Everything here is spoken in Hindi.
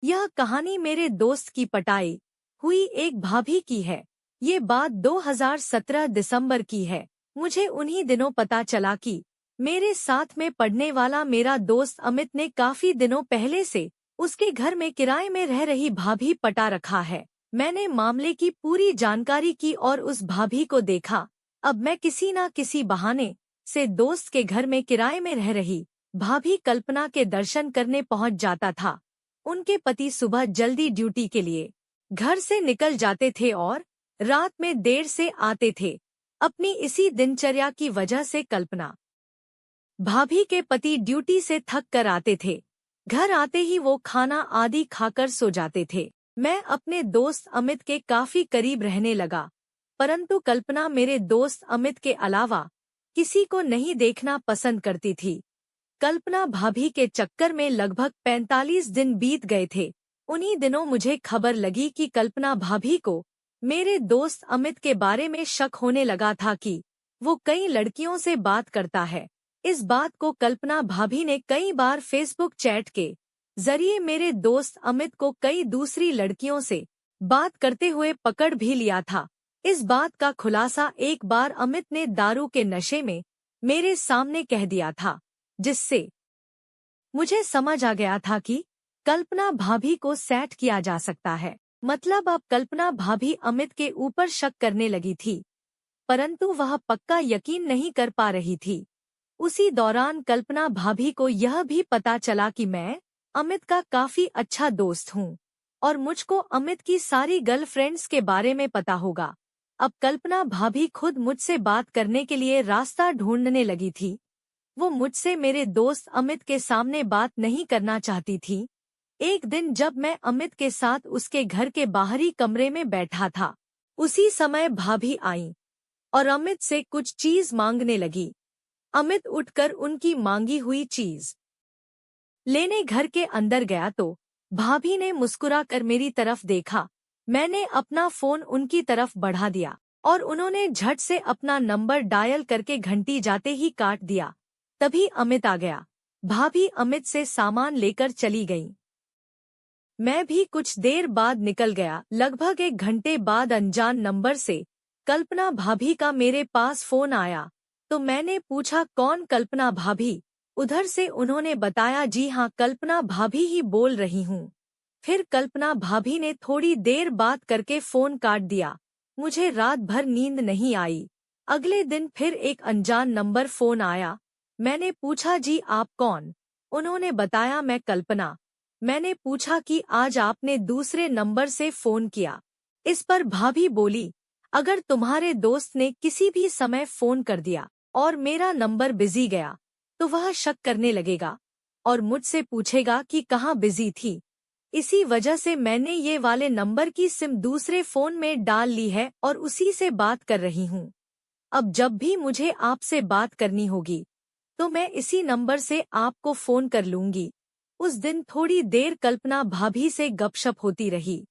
यह कहानी मेरे दोस्त की पटाई हुई एक भाभी की है। ये बात 2017 दिसंबर की है। मुझे उन्हीं दिनों पता चला कि मेरे साथ में पढ़ने वाला मेरा दोस्त अमित ने काफी दिनों पहले से उसके घर में किराए में रह रही भाभी पटा रखा है। मैंने मामले की पूरी जानकारी की और उस भाभी को देखा। अब मैं किसी न किसी बहाने से दोस्त के घर में किराए में रह रही भाभी कल्पना के दर्शन करने पहुंच जाता था। उनके पति सुबह जल्दी ड्यूटी के लिए घर से निकल जाते थे और रात में देर से आते थे। अपनी इसी दिनचर्या की वजह से कल्पना भाभी के पति ड्यूटी से थक कर आते थे। घर आते ही वो खाना आदि खाकर सो जाते थे। मैं अपने दोस्त अमित के काफी करीब रहने लगा, परंतु कल्पना मेरे दोस्त अमित के अलावा किसी को नहीं देखना पसंद करती थी। कल्पना भाभी के चक्कर में लगभग 45 दिन बीत गए थे। उन्हीं दिनों मुझे खबर लगी कि कल्पना भाभी को मेरे दोस्त अमित के बारे में शक होने लगा था कि वो कई लड़कियों से बात करता है। इस बात को कल्पना भाभी ने कई बार फेसबुक चैट के जरिए मेरे दोस्त अमित को कई दूसरी लड़कियों से बात करते हुए पकड़ भी लिया था। इस बात का खुलासा एक बार अमित ने दारू के नशे में मेरे सामने कह दिया था, जिससे मुझे समझ आ गया था कि कल्पना भाभी को सेट किया जा सकता है। मतलब अब कल्पना भाभी अमित के ऊपर शक करने लगी थी, परंतु वह पक्का यकीन नहीं कर पा रही थी। उसी दौरान कल्पना भाभी को यह भी पता चला कि मैं अमित का काफी अच्छा दोस्त हूँ और मुझको अमित की सारी गर्लफ्रेंड्स के बारे में पता होगा। अब कल्पना भाभी खुद मुझसे बात करने के लिए रास्ता ढूंढने लगी थी। वो मुझसे मेरे दोस्त अमित के सामने बात नहीं करना चाहती थी। एक दिन जब मैं अमित के साथ उसके घर के बाहरी कमरे में बैठा था, उसी समय भाभी आई और अमित से कुछ चीज मांगने लगी। अमित उठकर उनकी मांगी हुई चीज लेने घर के अंदर गया तो भाभी ने मुस्कुराकर मेरी तरफ देखा। मैंने अपना फोन उनकी तरफ बढ़ा दिया और उन्होंने झट से अपना नंबर डायल करके घंटी जाते ही काट दिया। तभी अमित आ गया। भाभी अमित से सामान लेकर चली गई। मैं भी कुछ देर बाद निकल गया। लगभग 1 घंटे बाद अनजान नंबर से कल्पना भाभी का मेरे पास फोन आया, तो मैंने पूछा कौन कल्पना भाभी। उधर से उन्होंने बताया जी हाँ, कल्पना भाभी ही बोल रही हूँ। फिर कल्पना भाभी ने थोड़ी देर बात करके फोन काट दिया। मुझे रात भर नींद नहीं आई। अगले दिन फिर एक अनजान नंबर फोन आया। मैंने पूछा जी आप कौन। उन्होंने बताया मैं कल्पना। मैंने पूछा कि आज आपने दूसरे नंबर से फोन किया। इस पर भाभी बोली अगर तुम्हारे दोस्त ने किसी भी समय फोन कर दिया और मेरा नंबर बिजी गया तो वह शक करने लगेगा और मुझसे पूछेगा कि कहाँ बिजी थी। इसी वजह से मैंने ये वाले नंबर की सिम दूसरे फोन में डाल ली है और उसी से बात कर रही हूँ। अब जब भी मुझे आपसे बात करनी होगी तो मैं इसी नंबर से आपको फोन कर लूंगी। उस दिन थोड़ी देर कल्पना भाभी से गपशप होती रही।